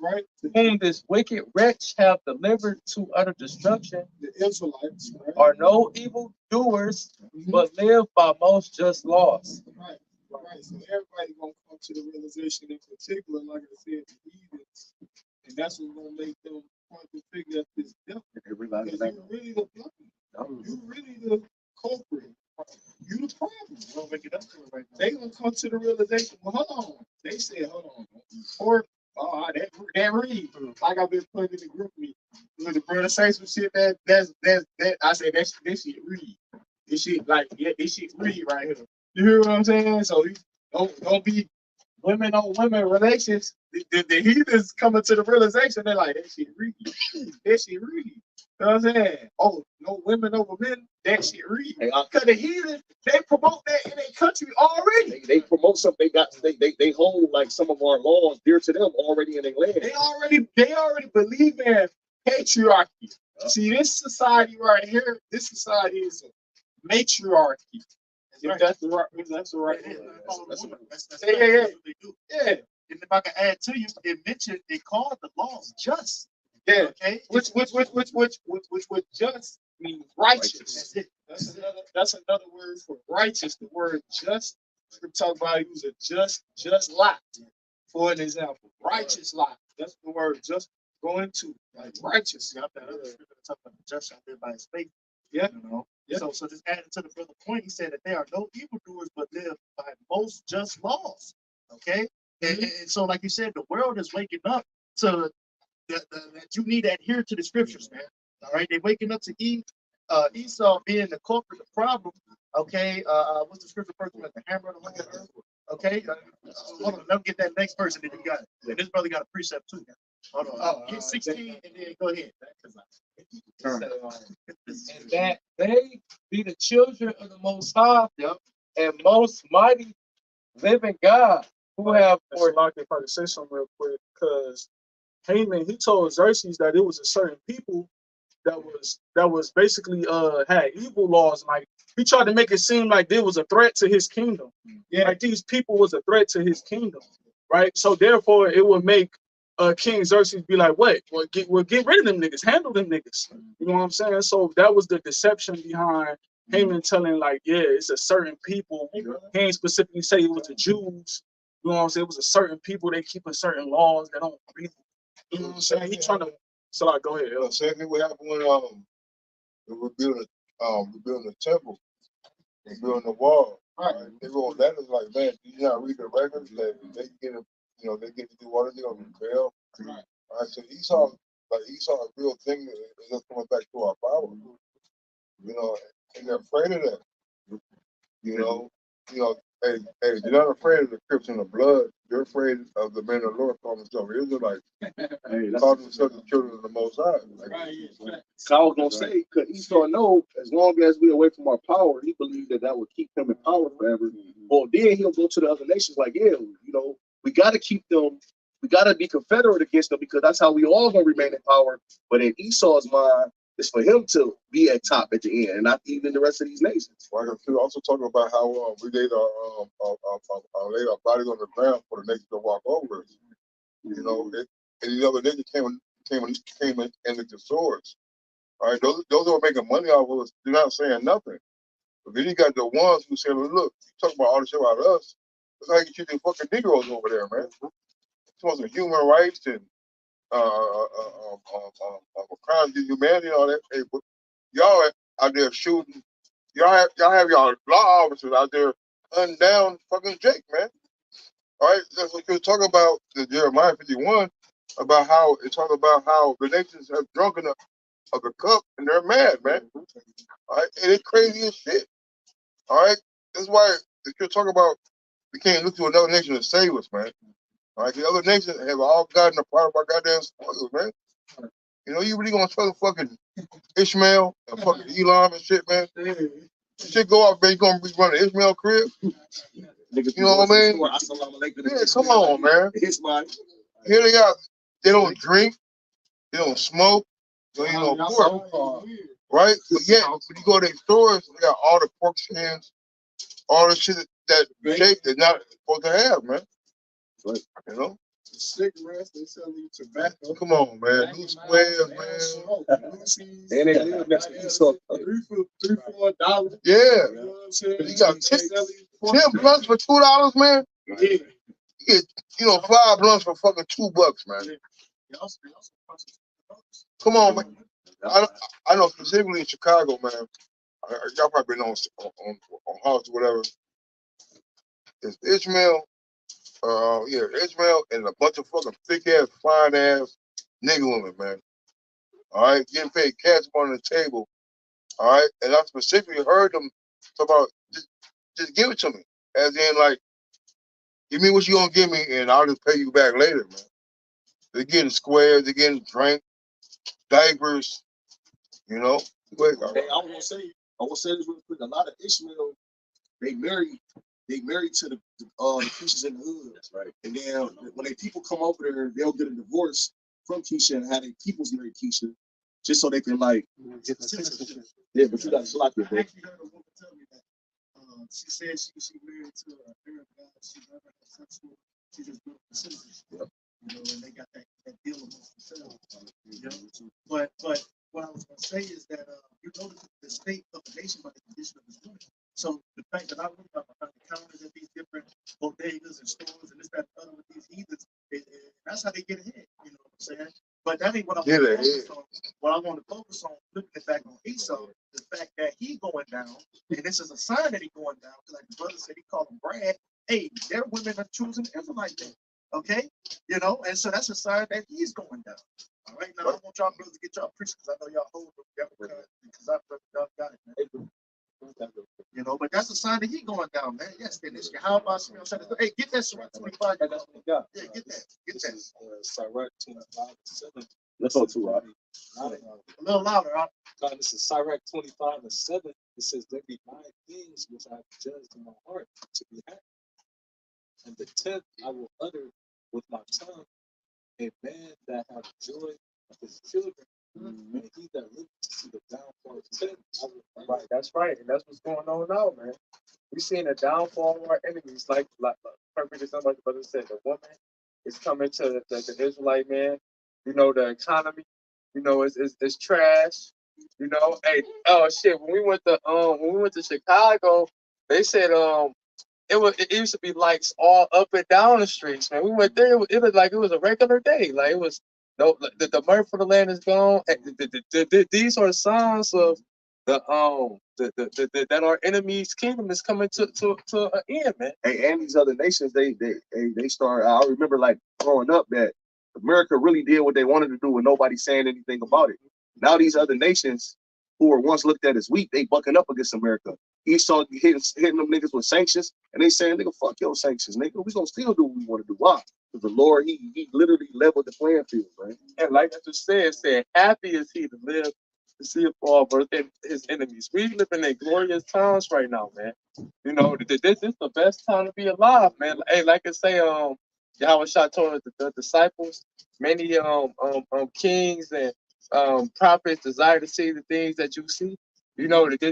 Right? whom this wicked wretch have delivered to utter destruction, The Israelites, right? are no evil doers, but live by most just laws. Right. Right. So everybody gonna come to the realization in particular, like I said, the heathens. And that's what's gonna make them point to figure out this devil. Because you're really the problem. You're really the culprit. You the problem. They gonna come to the realization, well, hold on. They said, hold on. Or that read. Like I've been putting in the group me. When the brother say some shit that I say that shit read. This shit like this shit read right here. You hear what I'm saying? So don't be women on women relations. The heathens coming to the realization, they're like, that shit read. That shit read. You know what I'm saying? Oh, no women over men, that shit read. Because the heathen, they promote that in their country already. They promote something. They hold like some of our laws dear to them already in their land. They already believe in patriarchy. See, this society right here, this society is a matriarchy. That's the right. That's the right. That's what they do. Yeah. And if I can add to you, it mentioned they called the laws just. Yeah. Okay. Which just means righteous. That's it. That's another word for righteous. The word just. We're talking about use a just lot. For an example, righteous lot. That's the word just going to like righteous. Got that other scripture that talks about the just shall live by his faith. Yeah. You know. Yeah. So just adding to the brother point, he said that there are no evildoers but live by most just laws. Okay. And so, like you said, the world is waking up to that you need to adhere to the scriptures, man. All right, they're waking up to Esau being the culprit, the problem. Okay, what's the scripture first? The hammer of the whole earth. Okay, hold on, let me get that next person that you got. And this brother got a precept too. Hold on, get 16 and then go ahead. And that they be the children of the Most High and most mighty living God, who have for like if I could say something real quick, because Haman, he told Xerxes that it was a certain people that was basically had evil laws. Like he tried to make it seem like there was a threat to his kingdom. Yeah. Like these people was a threat to his kingdom, right? So therefore it would make King Xerxes be like, what? Well, get rid of them niggas, handle them niggas. You know what I'm saying? So that was the deception behind Haman telling like, yeah, it's a certain people. He ain't specifically say it was the Jews. You know what I'm saying? It was a certain people. They keep a certain laws that don't really. You know what I'm saying? He trying to. So like, go ahead. Same thing what happened when we're building the temple, we're building the wall. Right. They go that is like, man, you not read the records that they get to, they get to do what they're gonna rebel. Right. All right. So Esau a real thing is just coming back to our power. And they're afraid of that. Hey, you're not afraid of the Crips and the blood. You're afraid of the men of the Lord calling themselves Israelites. Calling themselves the children of the Most High. So I was gonna say, because Esau know as long as we away from our power, he believed that would keep him in power forever. Well, then he'll go to the other nations like, yeah, we got to keep them. We got to be confederate against them because that's how we all gonna remain in power. But in Esau's mind, it's for him to be at top at the end, and not even the rest of these nations. Well, I can also talk about how we laid our bodies on the ground for the nation to walk over us. And the other nation came came and licked the swords. All right, those who are making money off of us, they're not saying nothing. But then you got the ones who say, look, you talk about all the shit about us. That's how you treat the fucking Negroes over there, man. It's about some human rights and crimes against humanity and all that. Hey, but y'all out there shooting. Y'all have y'all law officers out there hunting down fucking Jake, man. All right, that's what you're talking about, the Jeremiah 51, about how it talk about how the nations have drunken of the cup and they're mad, man. All right, and it's crazy as shit. All right, that's why if you're talking about we can't look to another nation to save us, man. All right, the other nations have all gotten a part of our goddamn spoils, man. You know, you really gonna tell fucking Ishmael and fucking Elam and shit, man? Shit go off, man. You gonna be running Ishmael crib? You know what I mean? Yeah, come on, man. Here they are. They don't drink. They don't smoke. They ain't no pork. Right? But yet, when you go to their stores, they got all the pork skins, all the shit that Jake is not supposed to have, man. You know? Cigarettes, they sell you tobacco. Come on, man. New squares, man. And they live next to each other. $3-4. Yeah. You know what I'm saying? You got 10 blunts for $2, man. Yeah. You get, 5 blunts for fucking $2, man. Come on, man. I know specifically in Chicago, man. Y'all probably been on house or whatever. It's Ishmael. Ishmael and a bunch of fucking thick ass, fine ass nigga women, man. All right, getting paid cash on the table. All right, and I specifically heard them talk about just give it to me, as in like, give me what you gonna give me, and I'll just pay you back later, man. They're getting squares, they're getting drink, diapers, you know. Wait, Hey, I want to say this real quick. A lot of Ishmael, they married to the Keishas in the hood. That's right. And then when they people come over there, they'll get a divorce from Keisha and have their peoples marry Keisha, just so they can like get the citizenship. Yeah, but you got to lock your I actually heard a woman tell me that. She said she married to a Arab guy. She never had sex with. She just built the citizenship. Yep. You know, and they got that deal amongst themselves. You know? But what I was going to say is that you know the state of the nation by the condition of its women. So the fact that I look up about the counters at these different bodegas and stores and this, that, and the other with these heathens, that's how they get ahead. You know what I'm saying? But that ain't what I want to focus on. What I want to focus on, flipping it back on Esau, the fact that he going down, and this is a sign that he going down, because like the brother said, he called him Brad. Hey, their women are choosing Israelite men. Okay? You know, and so that's a sign that he's going down. All right, now I want y'all brothers to get y'all preaching, because I know y'all hold them, because y'all got it, man. You know, but that's a sign that he going down, man. Yes, then this YAHWASHI. Hey, get that Sirach 25. Yeah, get that. Get that. Sirach 25:7. Let's go to A little louder, huh? God, this is Sirach 25:7. It says, there be 9 things which I have judged in my heart to be happy. And the 10th I will utter with my tongue, a man that hath joy of his children, and he that liveth to see the downfall of 10. Right, that's right, and that's what's going on now, man. We're seeing the downfall of our enemies, like perfect example, like the brother said, the woman is coming to the Israelite man. You know, the economy, you know, it's trash. You know, hey, oh shit, when we went to Chicago, they said it used to be lights all up and down the streets, man. We went there, it was like it was a regular day. Like it was no the mirth for the land is gone. These are signs of that our enemy's kingdom is coming to an end, man. And these other nations, they start. I remember like growing up that America really did what they wanted to do, and nobody saying anything about it. Now these other nations who were once looked at as weak, they bucking up against America. Esau hitting them niggas with sanctions, and they saying, "Nigga, fuck your sanctions, nigga. We gonna still do what we want to do." Why? Because the Lord, he literally leveled the playing field, right? And like I just said, happy is he to live to see a fall versus his enemies. We live in a glorious times right now, man. You know, this is the best time to be alive, man. Hey, like I say, Yahawashi told the disciples, many kings and prophets desire to see the things that you see. You know, these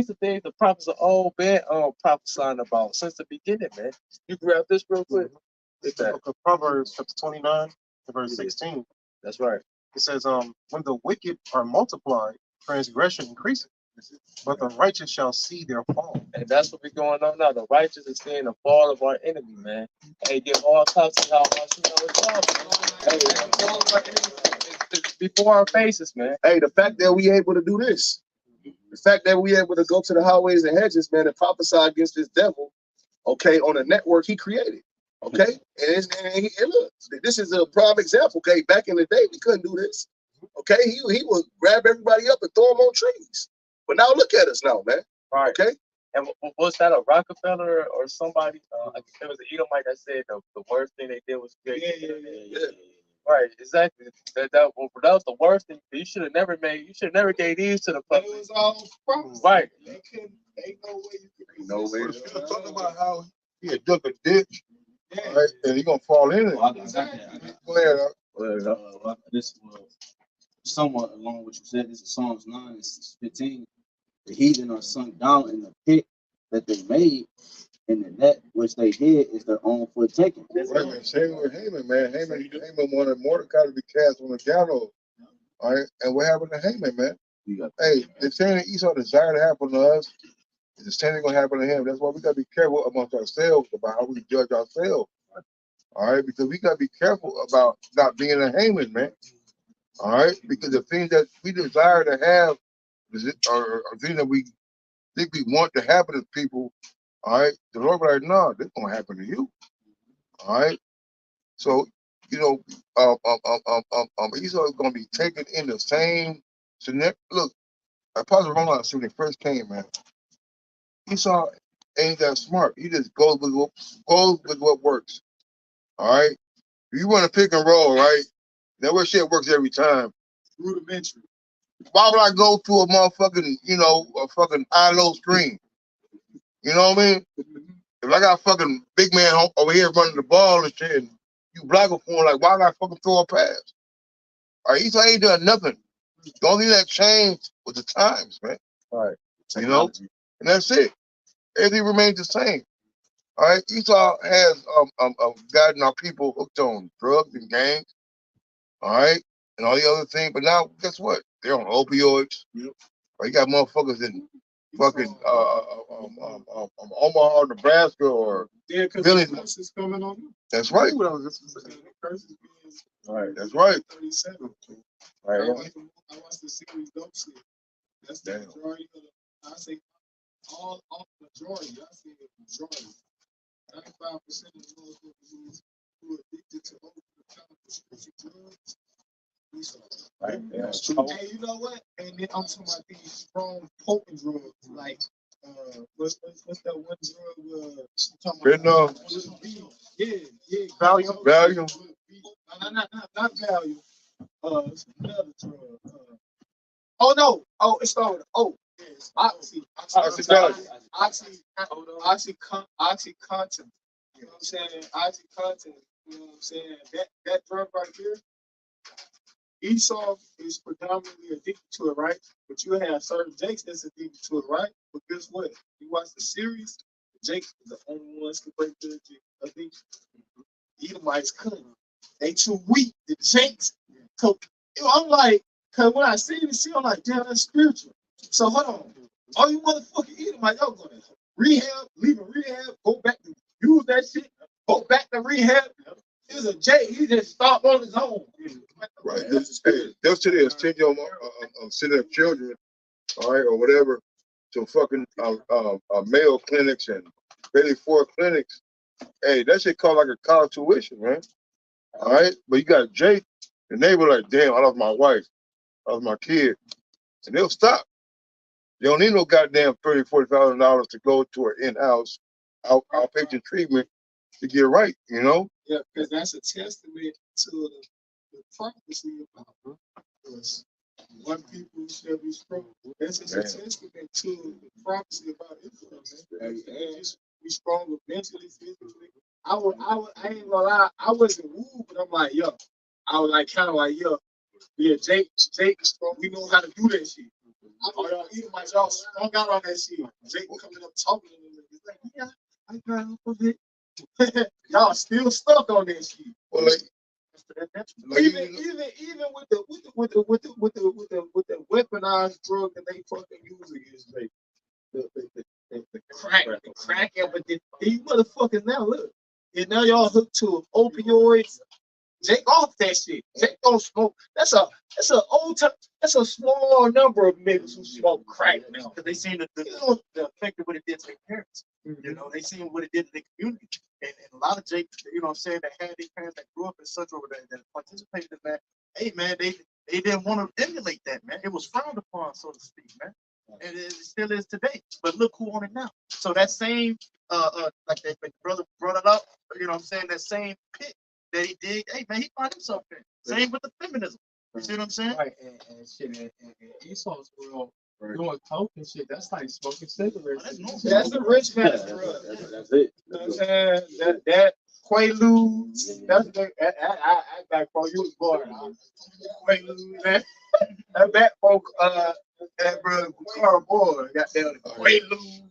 are things the prophets are all been prophesying about since the beginning, man. You grab this real quick. Proverbs chapter 29, verse 16. That's right. It says, when the wicked are multiplied, transgression increases, but the righteous shall see their fall. And that's what be going on now. The righteous is seeing the fall of our enemy, man. Hey, give all cups and how much you know it's all. Hey, the fall of our enemy is before our faces, man. Hey, the fact that we able to do this, the fact that we able to go to the highways and hedges, man, and prophesy against this devil, okay, on a network he created, okay? And look, this is a prime example, okay? Back in the day, we couldn't do this, okay? He would grab everybody up and throw them on trees. But now look at us now, man, Right. okay? And was that a Rockefeller or somebody? It was an Edomite that said the worst thing they did was create. Yeah. Right, exactly. That was the worst thing. You should have never gave these to the But public. it was all prophets. Right. They couldn't, ain't no way you could No way. We're still talking about how he had dug a ditch, right, and he gonna fall in it. Well, I got that. Go ahead, This was somewhat along what you said. This is Psalms 9 and 15. The heathen are sunk down in the pit that they made, and the net which they did is their own foot taken. Right, man. Same with Haman, man. Haman wanted Mordecai to be cast on the gallows. All right, and what happened to Haman, man? Hey, the same that Esau desired to happen to us, the same thing gonna happen to him. That's why we gotta be careful amongst ourselves about how we judge ourselves. All right, because we gotta be careful about not being a Haman, man. All right, because the things that we desire to have are things that we think we want to happen to people. All right, the Lord be like, no, this gonna happen to you. All right, so you know, Esau is gonna be taken in the same scenario. Look, Apostle Ronald, when he first came, man, Esau ain't that smart. He just goes with what works. All right, if you want to pick and roll, right? That what shit works every time. rudimentary. Why would I go to a motherfucking, a fucking ILO screen? You know what I mean? If I got a fucking big man over here running the ball and shit, and you block him for him, like, why would I fucking throw a pass? All right, Esau ain't done nothing. The only thing that changed was the times, man. All right. You know? And that's it. Everything remains the same. All right, Esau has gotten our people hooked on drugs and gangs. All right, and all the other things. But now, guess what? They're on opioids. Yep. Or you got motherfuckers in fucking Omaha, Nebraska, or Billy. Is coming on. That's right. Right. That's right. 37. Right. I watched the series Dope Shit. That's the majority of the, I say all majority. I say the majority. 95% of the motherfuckers who are addicted to over-the-counter prescription drugs. Right. Yeah. Hey, you know what? And then I'm talking about these strong potent drugs, like what's that one drug? Fentanyl. Yeah. Valium. Not Valium. It's another drug. It started with O. Yes, Oxycontin. You know what I'm saying? Oxycontin. You know what I'm saying? That drug right here. Esau is predominantly addicted to it, right? But you have certain Jakes that's addicted to it, right? But guess what? You watch the series, the Jakes are the only ones who break the addiction. Edomites couldn't. They too weak. The Jakes. So I'm like, cause when I see this shit, I'm like, damn, that's spiritual. So hold on. All you motherfucking Edomites, y'all going to rehab, leaving rehab, go back to use that shit, go back to rehab. There's a Jake, he just stopped on his own. Right. They'll sit there and send your send their children, all right, or whatever, to fucking male clinics and Bailey Ford clinics. Hey, that shit cost like a college tuition, man. All right, but you got Jake, the neighbor like, damn, I lost my wife, I lost my kid, and they'll stop. They don't need no goddamn $30,000-$40,000 to go to an in-house outpatient treatment to get right, you know? Yeah, because that's a testament to the prophecy about us. One people shall be strong. That's just a testament to the prophecy about Israel, man. And be strong mentally, physically. I ain't gonna lie, I wasn't wooed, but I'm like, yo. I was like kind of like, yo, yeah, Jake, we know how to do that shit. All y'all Edomites, y'all strung out on that shit. Jake coming up talking to them, he's like, yeah, I got a little bit. Y'all still stuck on that shit. Well, Even with the weaponized drug that they fucking use against Jake. The crack epidemic. These motherfuckers now look. And now y'all hooked to opioids. Jake off that shit. Jake don't smoke. That's a small number of niggas who smoke crack now. Because they seen the effect of what it did to their parents. You know, they seen what it did to their community. And a lot of Jake, you know what I'm saying, that had their parents that grew up in such over there that participated in that. Hey man, they didn't want to emulate that, man. It was frowned upon, so to speak, man. And it still is today. But look who on it now. So that same like that brother brought it up, you know what I'm saying, that same pit that he did, hey man, he found himself in. Same with the feminism. You see what I'm saying? Right, and shit, and Esau's world doing coke and shit, that's like smoking cigarettes. That's a rich man's drug. That's it. You know what I'm saying? That Quaaludes, that's I back for you was born. Quaaludes, man. That back folk, that brother Carl Boy got down the Quaaludes.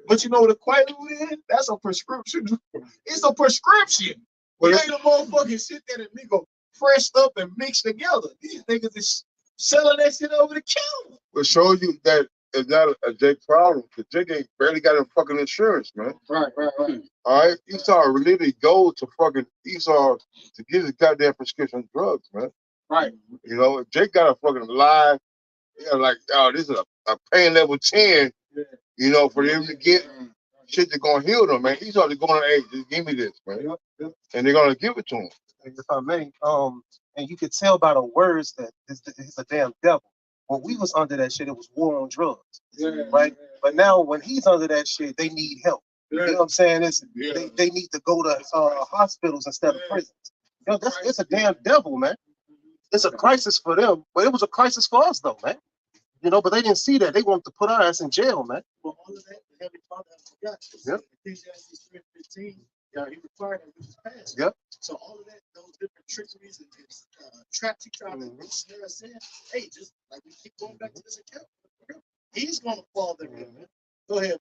But you know what a Quaalude is? That's a prescription. It's a prescription. It ain't a motherfucking shit that a nigga pressed up and mixed together. These niggas is selling that shit over the counter. It shows you that it's not a Jake problem, because Jake ain't barely got a fucking insurance, man. Right. All right? Esau really go to fucking Esau to get his goddamn prescription drugs, man. Right. You know, if Jake got a fucking live, you know, like, oh, this is a pain level 10, you know, for them to get shit that's gonna heal them, man. Esau is going, hey, just give me this, man. And they're gonna give it to him. If I may, and you could tell by the words that he's a damn devil. When we was under that shit, it was war on drugs, right? But now when he's under that shit, they need help. You know what I'm saying? They need to go to hospitals instead of prisons. You know, it's a damn devil, man. It's a crisis for them, but it was a crisis for us, though, man. You know, but they didn't see that. They wanted to put our ass in jail, man. But all of that, the Heavenly Father forgot. Yep. Ecclesiastes 3:15, he required that which is passed. Yep. So all of that, those different trickeries and traps he tried to snare us in, hey, just like we keep going back to this account, he's going to fall there, man. Go ahead,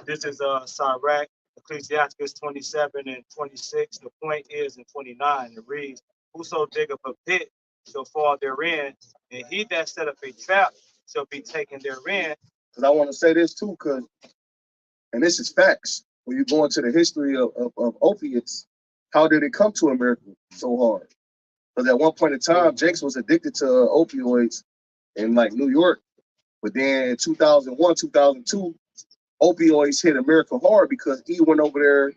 This is Sirach, Ecclesiastes 27 and 26. The point is in 29, it reads, whoso diggeth a pit shall fall therein, and he that set up a trap shall be taken therein. Because I want to say this too, and this is facts. When you go into the history of opiates, how did it come to America so hard? Because at one point in time, Jakes was addicted to opioids in like New York. But then in 2001, 2002, opioids hit America hard because he went over there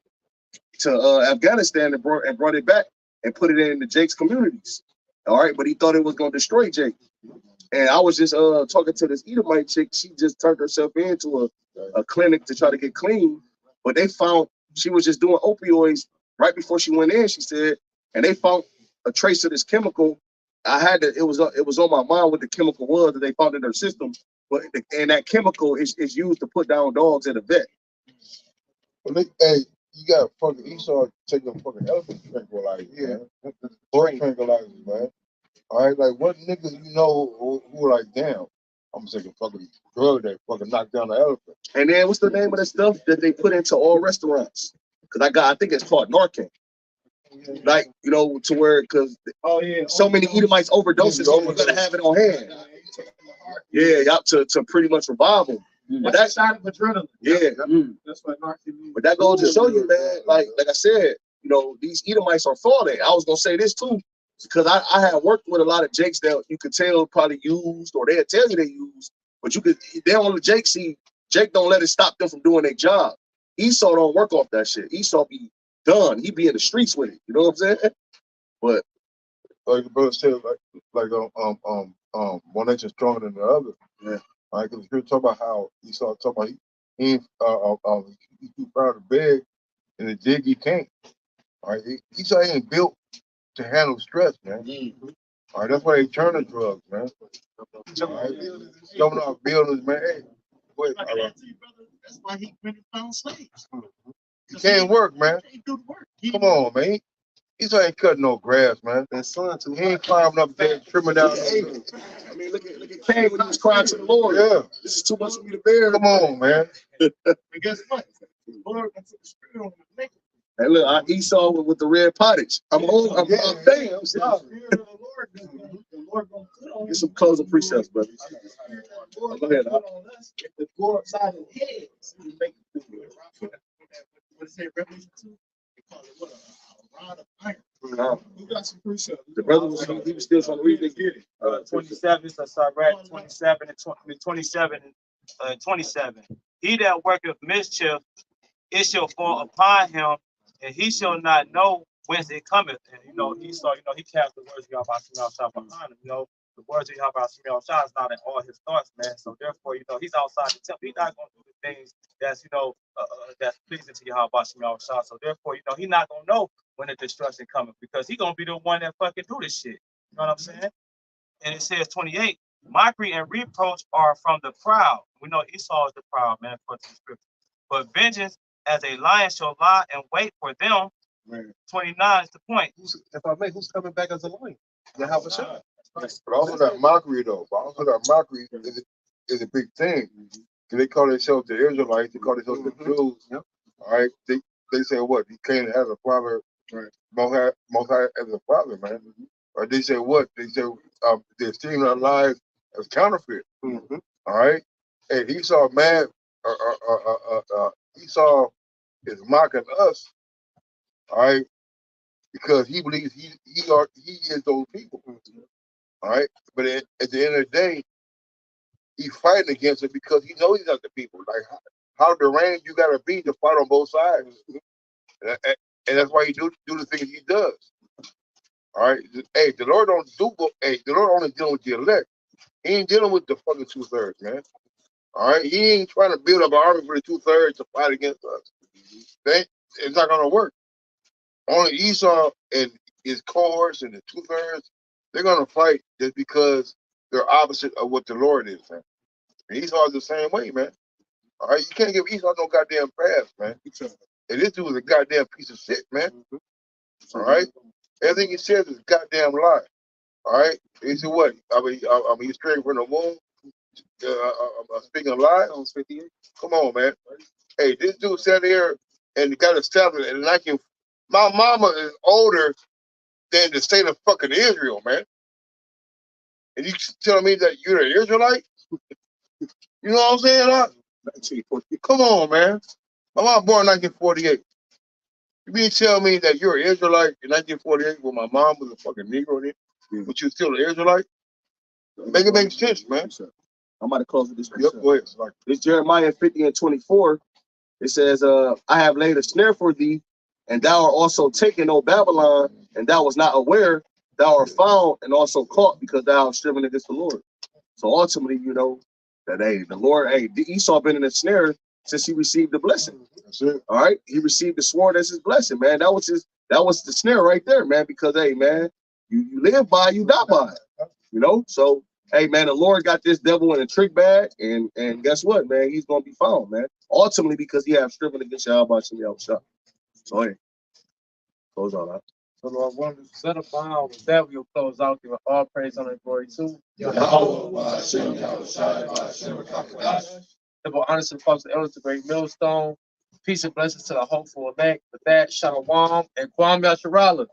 to Afghanistan and brought it back and put it in the Jake's communities. All right, but he thought it was going to destroy Jake. And I was just talking to this Edomite chick. She just turned herself into a clinic to try to get clean. But they found she was just doing opioids right before she went in, she said, and they found a trace of this chemical. It was on my mind what the chemical was that they found in their system. But and that chemical is used to put down dogs at a vet. Well, hey, you got fucking Esau taking fucking elephant tranquilizers, man. Horse tranquilizers, man. All right, like what niggas you know who are like, damn, I'm taking fucking drug that fucking knock down the elephant. And then what's the name of the stuff that they put into all restaurants? Because I think it's called Narcan. Like, you know, to where, because so many Edomites overdoses, so we're gonna have it on hand. Yeah, to pretty much revive them. But that's not adrenaline. Yeah. That's what Narcan means. But that goes to show you, man, like I said, you know, these Edomites are falling. I was gonna say this too, because I had worked with a lot of Jakes that you could tell probably used, or they'll tell you they used, but they on the Jake, see, Jake don't let it stop them from doing their job. Esau don't work off that shit. Esau be done. He be in the streets with it. You know what I'm saying? But like the brother said, one nation stronger than the other. Yeah. All right, because we're talking about how Esau talking about he's too proud to beg, and the dig he can't. All right, Esau ain't built to handle stress, man. All right, that's why they turn to drugs, man. All right, jumping off buildings, man. Hey, wait, that's why he went and found slaves. He can't work, man. He do the work. Come on, man. Esau ain't cutting no grass, man. That son too. He ain't climbing up there, trimming down. I mean, look at Cain when he was crying to the Lord. Yeah. This is too much for me to bear. Come on, man. And guess what? The Lord can put the spirit on him and make it. Hey, look, Esau with the red pottage. I'm home. I'm thinking. I'm sorry. Get some closing precepts, brother. Go ahead. If the Lord side of heads, he make it through it. What it say, Revelation 2? They call it what? A rod of iron. Who got some precepts? The brother was he was still trying to read it. 27, so start right 27 and 27 and 27. He that worketh mischief, it shall fall upon him, and he shall not know whence it cometh. And Esau, he cast the words of Yahweh behind him. The words of Yahweh is not in all his thoughts, man. So therefore, he's outside the temple. He's not gonna do the things that's that's pleasing to Yahweh. So therefore, he's not gonna know when the destruction cometh, because he's gonna be the one that fucking do this shit. You know what I'm saying? And it says 28, mockery and reproach are from the proud. We know Esau is the proud, man, according to the scripture. But vengeance as a lion shall lie and wait for them. Man. 29 is the point. If I may, who's coming back as a lion? Yahawah. But also that mockery though. But also that mockery is a big thing. They call themselves the Israelites. They call themselves the Jews. Yep. All right. They say what? He came as a father. Right. Most high as a father, man. Or they say what? They say they're stealing our lives as counterfeit. All right. And Esau, man, Esau is mocking us. All right. Because he believes he is those people. All right. But at the end of the day, he's fighting against it because he knows he's not the people. Like how deranged you gotta be to fight on both sides. And that's why he do the things he does. All right. Hey, the Lord the Lord only dealing with the elect. He ain't dealing with the fucking 2/3, man. All right. He ain't trying to build up an army for the 2/3 to fight against us. It's not gonna work. Only Esau and his cohorts and the 2/3, they're gonna fight just because they're opposite of what the Lord is, man. And Esau's the same way, man. All right, you can't give Esau no goddamn pass, man. And this dude is a goddamn piece of shit, man. All right, everything he says is a goddamn lie. All right, he said what? I mean, he's straight from the womb. Speaking of lies, come on, man. Hey, this dude sat here and got established, and my mama is older than the state of fucking Israel, man. And you telling me that you're an Israelite? You know what I'm saying? Come on, man. My mom born in 1948. You mean tell me that you're an Israelite in 1948 when my mom was a fucking Negro then? But you're still an Israelite? Make it make sense, man. I'm about to close with this. Yep, go ahead. It's Jeremiah 50 and 24. It says, I have laid a snare for thee, and thou art also taken, O Babylon, and thou was not aware, thou art found and also caught, because thou art striven against the Lord. So ultimately, that the Lord, Esau been in a snare since he received the blessing. That's it. All right. He received the sword as his blessing, man. That was the snare right there, man, because man, you live by, you die by it. So hey, man, the Lord got this devil in a trick bag, and guess what, man? He's gonna be found, man. Ultimately, because he have striven against Yahawah. So hey, close on that. So Lord, one to set a bound with that, we'll close out, give all praise, honor, and glory to YAHAWAH, BAHASHAM, YAHWASHI, BAHASHAM, HAQADASH. Double honor to the Apostle and elders, the great millstone. Peace and blessings to the hopeful elect. With that, Shalom and Kwam Yasharala.